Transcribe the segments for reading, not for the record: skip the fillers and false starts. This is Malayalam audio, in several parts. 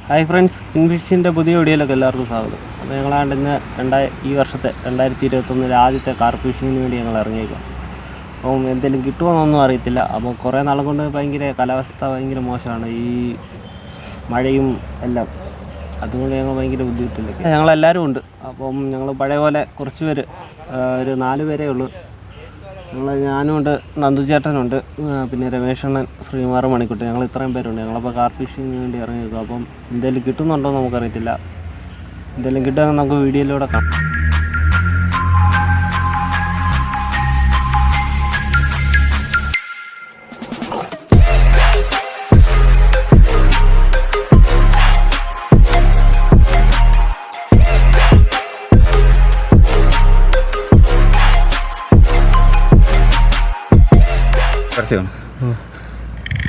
ഹായ് ഫ്രണ്ട്സ്, ഇൻഫിഷിൻ്റെ പുതിയ വീഡിയോയിലൊക്കെ എല്ലാവർക്കും സ്വാഗതം. അപ്പോൾ ഞങ്ങളാണ്ടിന്ന് ഈ വർഷത്തെ 2021 ആദ്യത്തെ കാർപ്പ് ഫിഷിങ്ങിന് വേണ്ടി ഞങ്ങൾ ഇറങ്ങിയേക്കാം. അപ്പം എന്തെങ്കിലും കിട്ടുമോയെന്നൊന്നും അറിയത്തില്ല. അപ്പോൾ കുറേ നാളെ കൊണ്ട് കാലാവസ്ഥ ഭയങ്കര മോശമാണ്, ഈ മഴയും എല്ലാം. അതുകൊണ്ട് ഞങ്ങൾ ഭയങ്കര ബുദ്ധിമുട്ടിലേക്ക് ഞങ്ങളെല്ലാവരും ഉണ്ട്. അപ്പം ഞങ്ങൾ പഴയ പോലെ കുറച്ച് പേര്, ഒരു 4 പേരേ ഉള്ളൂ. ഞാനും ഉണ്ട്, നന്ദുചേട്ടനുണ്ട്, പിന്നെ രമേശണ്ണൻ, ശ്രീകുമാർ, മണിക്കുട്ടി. ഞങ്ങൾ ഇത്രയും പേരുണ്ട്. ഞങ്ങളപ്പോൾ കാർപ്പ് ഫിഷിങ്ങിന് വേണ്ടി ഇറങ്ങിയേക്കും. അപ്പം എന്തെങ്കിലും കിട്ടുന്നുണ്ടോ എന്ന് നമുക്കറിയത്തില്ല. എന്തെങ്കിലും കിട്ടുമെന്ന് നമുക്ക് വീഡിയോയിലൂടെ കാണാം.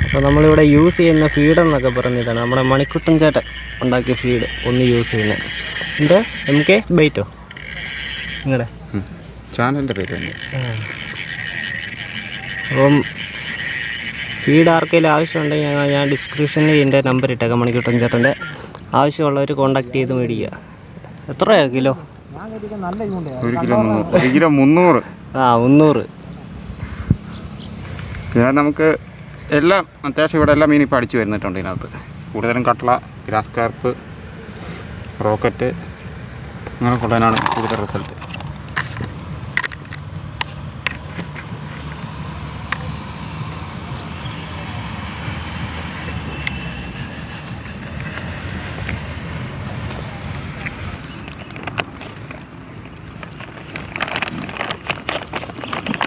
അപ്പോൾ നമ്മളിവിടെ യൂസ് ചെയ്യുന്ന ഫീഡ് എന്നൊക്കെ പറഞ്ഞിട്ടാണ് നമ്മുടെ മണിക്കുട്ടൻ ചേട്ടൻ ഉണ്ടാക്കിയ ഫീഡ് ഒന്ന് യൂസ് ചെയ്യുന്നത്. എന്താ MK ബൈറ്റോ നിങ്ങളുടെ ചാനലിൻ്റെ പേര് തന്നെ. അപ്പം ഫീഡ് ആർക്കെങ്കിലും ആവശ്യമുണ്ടെങ്കിൽ ഞാൻ ഡിസ്ക്രിപ്ഷനിൽ ഇതിൻ്റെ നമ്പർ ഇട്ടേക്കാം. മണിക്കുട്ടൻ ചേട്ടൻ്റെ ആവശ്യമുള്ളവർ കോൺടാക്ട് ചെയ്ത് മേടിക്കുക. എത്രയാണ് കിലോ? 1 കിലോ 300. 300. നമുക്ക് എല്ലാം അത്യാവശ്യം ഇവിടെ എല്ലാ മീനും ഇപ്പോൾ അടിച്ചു വരുന്നിട്ടുണ്ട്. ഇതിനകത്ത് കൂടുതലും കട്ട്ള, ഗ്രാസ് കാർപ്പ്, റോക്കറ്റ് അങ്ങനെ കൊള്ളാനാണ് കൂടുതൽ റിസൾട്ട്.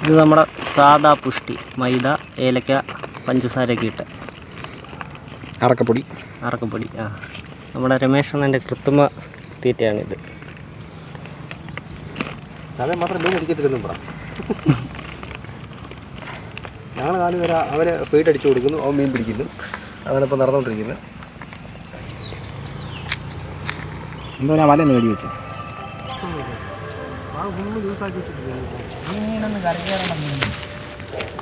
ഇത് നമ്മുടെ സാദാ പുഷ്ടി, മൈദ, ഏലക്ക, പഞ്ചസാരയൊക്കെ ഇട്ട് അറക്കപ്പൊടി. നമ്മുടെ രമേശണ്ണൻ്റെ കൃത്രിമ തീറ്റയാണിത്. അതേ മാത്രം മീൻ അടിക്കത്തില്ലെന്നും പറ. ഞങ്ങൾ 4 പേര് അവരെ ഫീഡ് അടിച്ചു കൊടുക്കുന്നു, അവൻ മീൻ പിടിക്കുന്നു. അങ്ങനെ ഇപ്പോൾ നടന്നുകൊണ്ടിരിക്കുന്നത്. എന്തോ ഞാൻ വലയൊന്ന് മേടി വെച്ചു. മീനൊന്ന് കറികയറണം.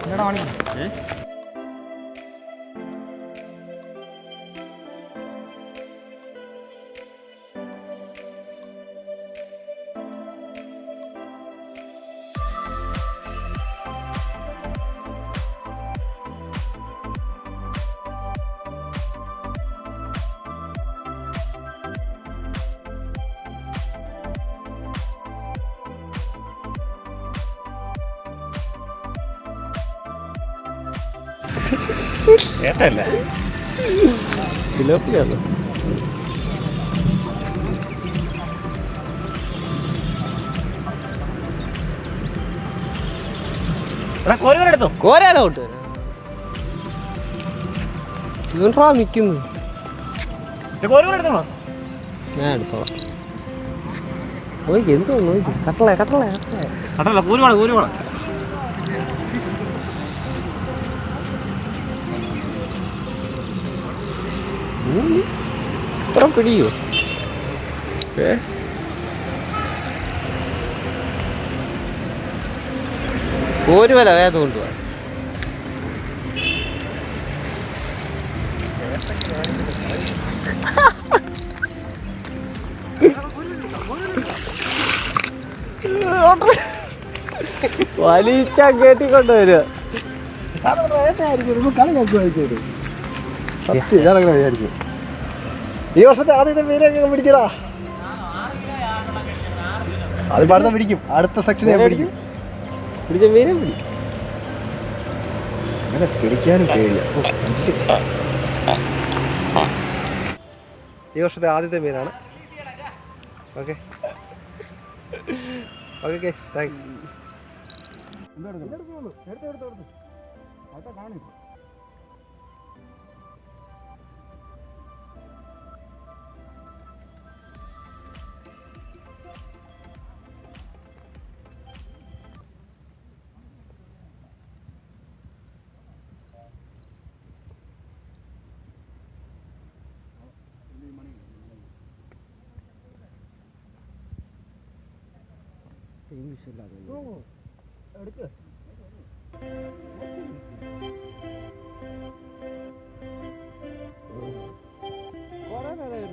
എന്താ പണി? ഏട്ടല്ല, സിലോപ്പിയാണ്. കോരാലോട്ട് നിൽക്കുന്നു. ഞാൻ എടുത്തോളാം. നോക്കി എന്തോ നോക്കി. കട്ടള കൂരുവാണ്. ഇത്ര പിടിയോ? ഒരു വില വേദ കൊണ്ടുപോവാ. വലിച്ച കയറ്റിക്കൊണ്ടുവരുക. ഈ വർഷത്തെ ആദ്യത്തെ മീനൊക്കെ പിടിക്കടാ. അത് പാടുന്ന പിടിക്കും. അടുത്ത സെക്ഷനെ പിടിക്കും. പിടിച്ച മീനെ പിടിക്കും. അങ്ങനെ പിടിക്കാനും പേടില്ല. ഈ വർഷത്തെ ആദ്യത്തെ മീനാണ്. Okay thanks. എടുക്ക്. കുറേ നേരം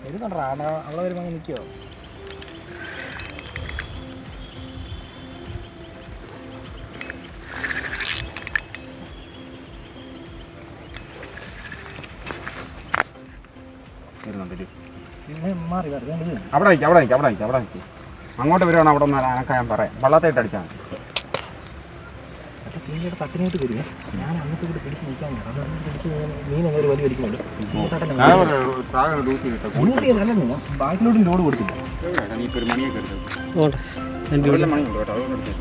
എടുക്കണ്ടാ അവിടെ വരുമ്പോൾ അങ്ങ് നിൽക്കുമോ? മാറി അവിടെ നിൽക്കും. അങ്ങോട്ട് വരുവാണ്. അവിടെ ഒന്ന് അനക്കാൻ ഞാൻ പറയാം. വള്ളത്തായിട്ട് അടിച്ചാൽ മതി. തട്ടിനായിട്ട് വരുവേ. ഞാൻ അങ്ങോട്ട് കൂടി പിടിച്ച് നിൽക്കാൻ മീൻ അങ്ങനെ വലിയ വലിക്കുന്നുണ്ട്. ബാക്കിലോട്ടും ലോഡ് കൊടുത്തില്ല. ഒരു മണിയൊക്കെ എടുത്തു. മണിയുണ്ട് കേട്ടോ. അതുകൊണ്ട് എടുത്തു.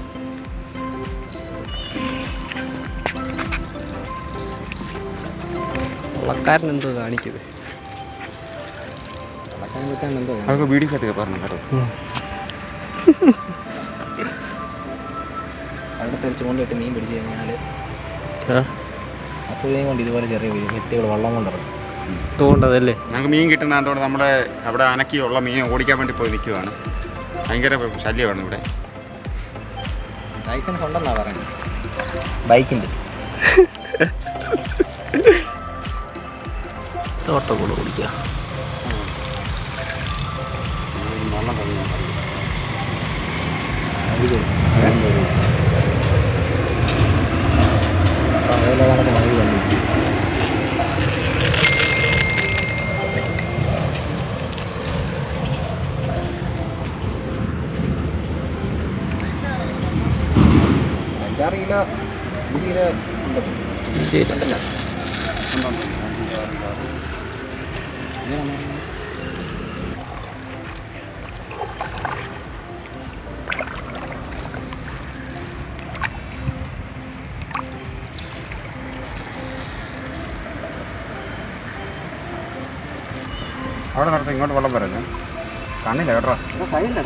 വള്ളക്കാരൻ എന്തോ കാണിച്ചത്. അതൊക്കെ വീഡിയോ സെറ്റ് പറഞ്ഞു കേട്ടോ. അവിടെ തെളിച്ച് കൊണ്ടിട്ട് മീൻ പിടിച്ച് കഴിഞ്ഞാൽ അസുഖം കൊണ്ട് ഇതുപോലെ ചെറിയ വ്യക്തികൾ വള്ളം കൊണ്ടിറങ്ങും. തോണ്ടതല്ലേ? ഞങ്ങൾക്ക് മീൻ കിട്ടുന്നതുകൊണ്ട് നമ്മളെ അവിടെ അനക്കിയുള്ള മീൻ ഓടിക്കാൻ വേണ്ടി പോയി നിൽക്കുവാണ്. ഭയങ്കര ശല്യമാണ് ഇവിടെ. ലൈസൻസ് ഉണ്ടെന്നാ പറയുന്നത് ബൈക്കിൻ്റെ. തോട്ടം കൂടെ ഓടിക്കുക. വെള്ളം കഴിയാൻ അഞ്ചാറ് കിലോ 5 കിലോ ഉണ്ടല്ലോ. അവിടെ നടത്തി ഇങ്ങോട്ട് വെള്ളം വരല്ലേ? കണ്ണില്ല കേട്ടോ. കണ്ണില്ല.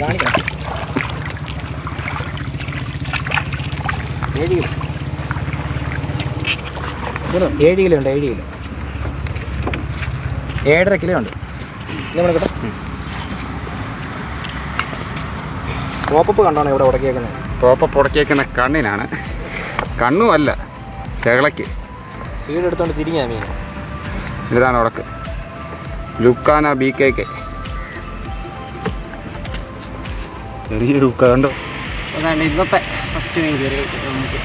കാണിക്കാം. 7 കിലോ. 7 കിലോ ഉണ്ട്. 7 കിലോ. 7.5 കിലോ ഉണ്ട്. നമ്മൾ കേട്ടോ. പോപ്പപ്പ് കണ്ടാണ് ഇവിടെ ഉടക്കിയേക്കുന്നത്. പോപ്പപ്പ് ഉടക്കിയേക്കുന്ന കണ്ണിനാണ്. കണ്ണും അല്ല, ചെകളയ്ക്ക്. ഫീഡ് എടുത്തോണ്ട് തിരിഞ്ഞാ മീൻ. ഇതാണ് ഉടക്ക്. ലുക്കാന BKK. ചെറിയൊരു ഉക്ക കണ്ടോ. അതാണ് ഇന്നത്തെ ഫസ്റ്റ് മീൻ കയറി. നമുക്ക്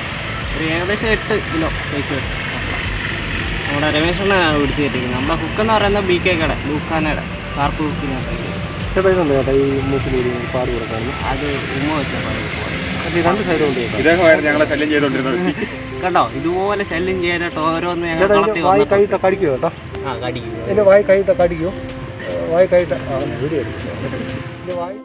ഒരു ഏകദേശം 8 കിലോ സൈസ് നമ്മുടെ രമേശണ്ണനാണ് പിടിച്ച് കയറ്റിയിരിക്കുന്നത്. നമ്മുടെ ഹുക്കെന്ന് പറയുന്നത് BKKയുടെ ലൂക്കാനയുടെ കാർപ്പ് ഹുക്കിനകത്ത് ചേട്ടാ ഇതുണ്ട് ചേട്ടാ ഈ മൂക്കിൽ പാട് കൊടുക്കാറുണ്ട്. അത് ഉമ്മ വെച്ച പാട്. രണ്ട് സൈഡും ഉണ്ട്. ഇദ്ദേഹമായിരുന്നു ഞങ്ങളെ ശല്യം ചെയ്തുകൊണ്ടിരുന്നത്. കണ്ടോ, ഇതുപോലെ ശല്യം ചെയ്യാനായിട്ട് ഓരോന്ന് ഞങ്ങൾ വായി കൈയിട്ട കടിക്കുമോ കേട്ടോ? കടിക്കും. എൻ്റെ വായി കൈയിട്ട കടിക്കുമോ? വായി കൈയിട്ട വീഡിയോ എടുക്കും. വായി